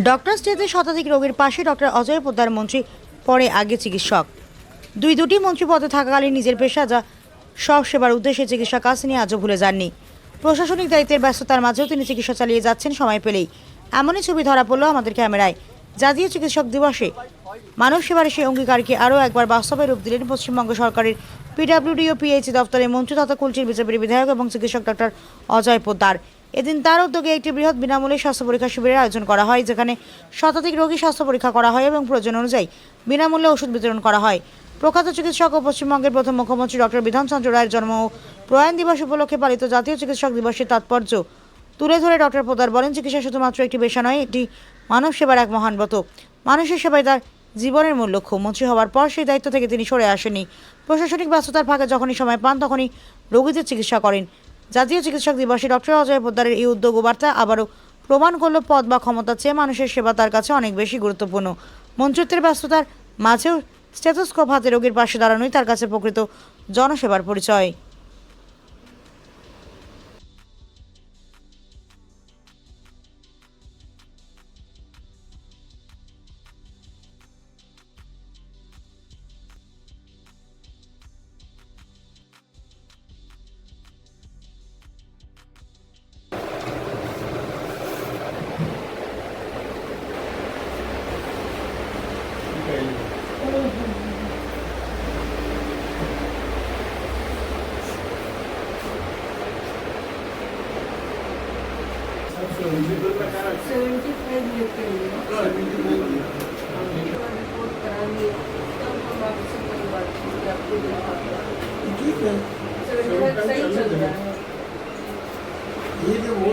Doctor স্টেজে শতাধিক রোগীর পাশে ডক্টর অজয় পোদ্দার মন্ত্রী, পরে আগে চিকিৎসক। দুটি মন্ত্রী পদে থাকাকালীন নিজের পেশা যা সব সেবার উদ্দেশ্যে চিকিৎসা কাজ নিয়ে আজও ভুলে যাননি। প্রশাসনিক দায়িত্বের ব্যস্ততার মাঝেও তিনি চিকিৎসা চালিয়ে যাচ্ছেন সময় পেলেই। এমনই ছবি ধরা পড়ল আমাদের ক্যামেরায়। জাতীয় চিকিৎসক দিবসে মানব সেবার সেই অঙ্গীকারকে আরও একবার বাস্তবে রূপ দিলেন পশ্চিমবঙ্গ সরকারের পিডব্লিউডি ও পিএইচই দপ্তরের মন্ত্রী তথা কুলচির বিজেপির বিধায়ক এবং চিকিৎসক ডক্টর অজয় পোদ্দার। এদিন তার উদ্যোগে একটি বৃহৎ বিনামূল্যে স্বাস্থ্য পরীক্ষা শিবিরের আয়োজন করা হয়, যেখানে শতাধিক রোগী স্বাস্থ্য পরীক্ষা করা হয় এবং প্রয়োজন অনুযায়ী বিনামূল্যে ওষুধ বিতরণ করা হয়। প্রখ্যাত চিকিৎসক ও পশ্চিমবঙ্গের প্রথম মুখ্যমন্ত্রী ডক্টর বিধানচন্দ্র রায়ের জন্ম ও প্রয়াণ দিবস উপলক্ষে পালিত জাতীয় চিকিৎসক দিবসের তাৎপর্য তুলে ধরে ডক্টর পোদ্দার বলেন, চিকিৎসা শুধুমাত্র একটি পেশা নয়, এটি মানব সেবার এক মহান ব্রত। মানুষের সেবায় তার জীবনের মূল লক্ষ্য। মন্ত্রী হওয়ার পর সেই দায়িত্ব থেকে তিনি সরে আসেননি। প্রশাসনিক ব্যস্ততার ফাঁকে যখনই সময় পান তখনই রোগীদের চিকিৎসা করেন। জাতীয় চিকিৎসক দিবসে ডক্টর অজয় পোদ্দারের এই উদ্যোগ ও বার্তা আবারও প্রমাণ করল পদ বা ক্ষমতার চেয়ে মানুষের সেবা তার কাছে অনেক বেশি গুরুত্বপূর্ণ। মন্ত্রিত্বের ব্যস্ততার মাঝেও স্টেথোস্কোপ হাতে রোগীর পাশে দাঁড়ানোই তার কাছে প্রকৃত জনসেবার পরিচয়। ठीक है, सही चल रहा है। ये जो वो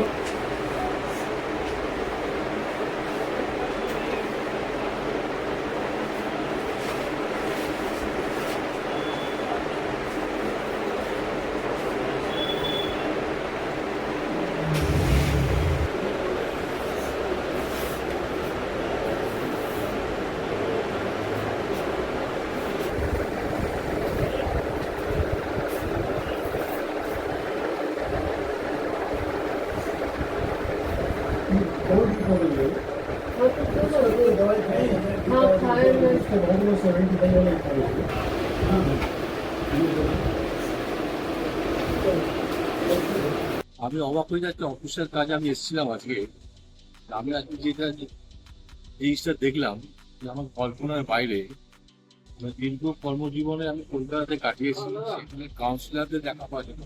আমি অবাক হয়ে যাচ্ছি। অফিসের কাজে আমি এসেছিলাম আজকে। আমি আজকে যেটা জিনিসটা দেখলাম যে আমার কল্পনার বাইরে। দীর্ঘ কর্মজীবনে আমি কলকাতাতে কাটিয়েছি, সেখানে কাউন্সিলরদের দেখা পাওয়া যেত।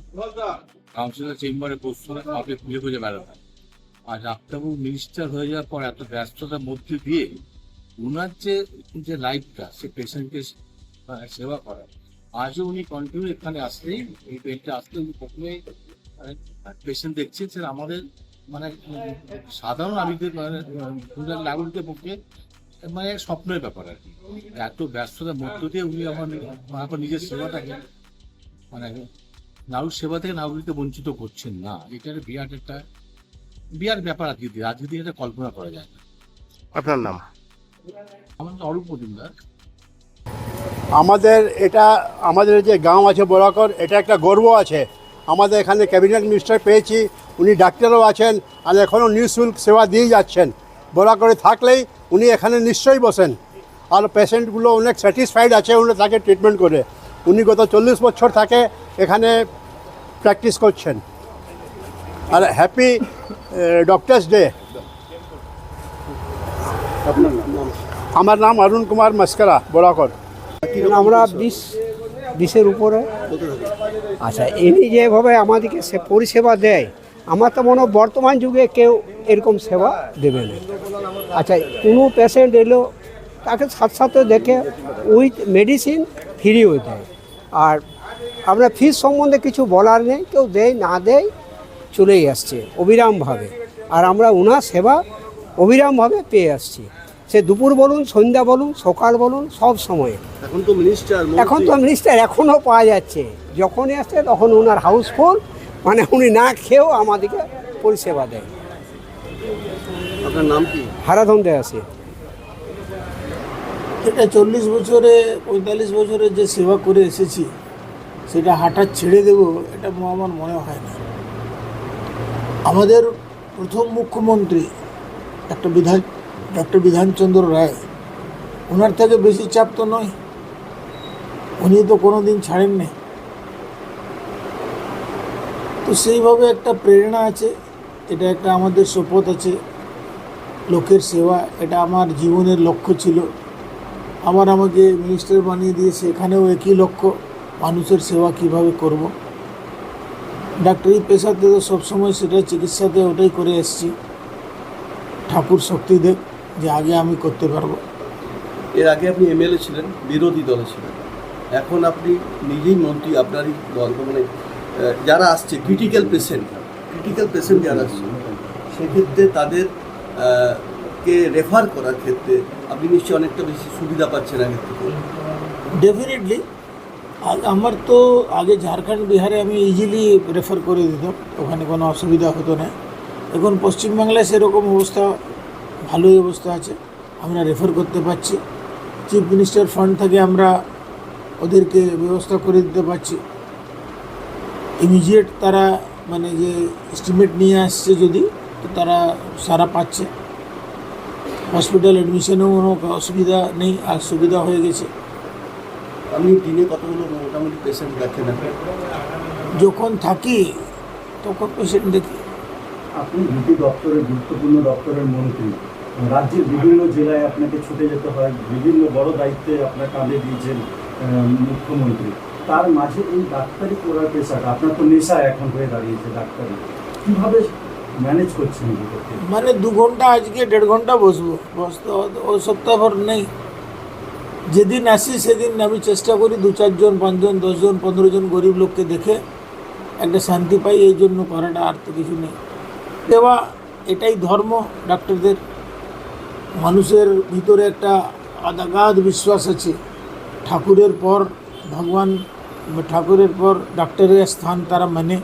কাউন্সিলর চেম্বারে বসতো না, কাউকে খুঁজে খুঁজে বেড়াতাম। আর ডাক্তারবাবু মিনিস্টার হয়ে যাওয়ার পর এত ব্যস্ততার মধ্যে দিয়ে ওনার যে লাইফটা, সে পেশেন্টকে সেবা করা, আজও উনি কন্টিনিউ এখানে আসলেই, এই বেডটা আসলে উনি প্রথমে পেশেন্ট দেখছেন। সেটা আমাদের মানে সাধারণ নাগরিকদের নাগরিকদের পক্ষে মানে স্বপ্নের ব্যাপার আর কি। এত ব্যস্ততার মধ্য দিয়ে উনি আমার নিজের সেবাটাকে মানে নাগরিক সেবা থেকে নাগরিককে বঞ্চিত করছেন না। এটা একটা বিরাট ব্যাপার আজকে এটা কল্পনা করা যায় না। আপনার নাম? আমার নাম অরূপ মজুমদার। আমাদের যে গাঁও আছে বরাকর, এটা একটা গর্ব আছে। আমাদের এখানে ক্যাবিনেট মিনিস্টার পেয়েছি, উনি ডাক্তারও আছেন আর এখনও নিঃশুল্ক সেবা দিয়ে যাচ্ছেন। বরাকরে থাকলেই উনি এখানে নিশ্চয়ই বসেন, আর পেশেন্টগুলো অনেক স্যাটিসফাইড আছে উনি তাকে ট্রিটমেন্ট করে। উনি গত 40 বছর থাকে এখানে প্র্যাকটিস করছেন। আর হ্যাপি ডক্টরস ডে। আমার নাম অরুণ কুমার মস্করা, বরাকর। আমরা 20-20-এর উপরে। আচ্ছা, ইনি যেভাবে আমাদেরকে সে পরিষেবা দেয়, আমার তো মনে হয় বর্তমান যুগে কেউ এরকম সেবা দেবে না। আচ্ছা, কোনো পেশেন্ট এলো তাকে সাথে সাথে দেখে উইথ মেডিসিন ফ্রিও দেয়। আর আমরা ফিস সম্বন্ধে কিছু বলার নেই, কেউ দেয় না দেয় চলেই আসছে অবিরামভাবে। আর আমরা ওনার সেবা অবিরামভাবে পেয়ে আসছি, সে দুপুর বলুন, সন্ধ্যা বলুন, সকাল বলুন, সব সময়ে। এখন তো মিনিস্টার এখনও পাওয়া যাচ্ছে, যখনই আসছে তখন ওনার হাউসফুল, মানে উনি না খেয়েও আমাদেরকে পরিষেবা দেয়। আপনার নাম কি? হারাধন দেয় আছে। এটা 40 বছরে 45 বছরে যে সেবা করে এসেছি, সেটা হঠাৎ ছেড়ে দেব এটা আমার মনে হয় না। আমাদের প্রথম মুখ্যমন্ত্রী একটা ডক্টর বিধানচন্দ্র রায়, ওনার থেকে বেশি চাপ তো নয়, উনি তো কোনো দিন ছাড়েন না। তো সেইভাবে একটা প্রেরণা আছে, এটা একটা আমাদের শপথ আছে, লোকের সেবা, এটা আমার জীবনের লক্ষ্য ছিল। আবার আমাকে মিনিস্টার বানিয়ে দিয়েছে, এখানেও একই লক্ষ্য, মানুষের সেবা কিভাবে করব। ডাক্তারি পেশাতে তো সবসময় সেটা, চিকিৎসাতে ওটাই করে এসেছি। ঠাকুর শক্তি দেব যে আগে আমি করতে পারবো। এর আগে আপনি এমএলএ ছিলেন, বিরোধী দলে ছিলেন, এখন আপনি নিজেই মন্ত্রী। আপনারই দল, মানে যারা আসছে ক্রিটিক্যাল পেশেন্ট যারা আসছে, সেক্ষেত্রে তাদের কে রেফার করার ক্ষেত্রে আপনি নিশ্চয়ই অনেকটা বেশি সুবিধা পাচ্ছেন আগের থেকে। ডেফিনেটলি আমার তো আগে ঝাড়খণ্ড বিহারে আমি ইজিলি রেফার করে দিতাম, ওখানে কোনো অসুবিধা হতো না। এখন পশ্চিমবাংলায় সেরকম অবস্থা, ভালোই অবস্থা আছে, আমরা রেফার করতে পারছি। চিফ মিনিস্টার ফান্ড থেকে আমরা ওদেরকে ব্যবস্থা করে দিতে পারছি। ইমিডিয়েট তারা মানে যে এস্টিমেট নিয়ে আসছে যদি, তো তারা সারা পাচ্ছে। হসপিটাল অ্যাডমিশনেও কোনো অসুবিধা নেই, আর সুবিধা হয়ে গেছে। আপনি দিনে কতগুলো মোটামুটি পেশেন্ট দেখেন? যখন থাকি তখন পেশেন্ট দেখি। আপনি দুটি দপ্তরের, গুরুত্বপূর্ণ দপ্তরের মন্ত্রী, রাজ্যের বিভিন্ন জেলায় আপনাকে ছুটে যেতে হয়, বিভিন্ন বড় দায়িত্বে আপনার কাঁধে দিয়েছেন মুখ্যমন্ত্রী। তার মাঝে এই ডাক্তারি করার পেশাটা আপনার তো নেশা এখন হয়ে দাঁড়িয়েছে ডাক্তারি, কীভাবে ম্যানেজ করছেন? মানে 2 ঘন্টা আজকে 1.5 ঘন্টা বসবো, বসতে ও সপ্তাহভর নেই। যেদিন আসি সেদিন আমি চেষ্টা করি 2-4 জন, 5 জন, 10 জন, 15 জন গরিব লোককে দেখে একটা শান্তি পাই, এই জন্য করাটা, আর তো কিছু নেই। দেওয়া এটাই ধর্ম ডাক্তারদের। মানুষের ভিতরে একটা অগাধ বিশ্বাস আছে, ঠাকুরের পর ভগবান, ঠাকুরের পর ডাক্তারের স্থান তারা মানে,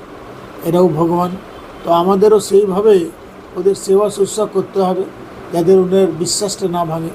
এরাও ভগবান। তো আমাদেরও সেইভাবে ওদের সেবা শুশ্রূষা করতে হবে, যাদের ওদের বিশ্বাসটা না ভাঙে।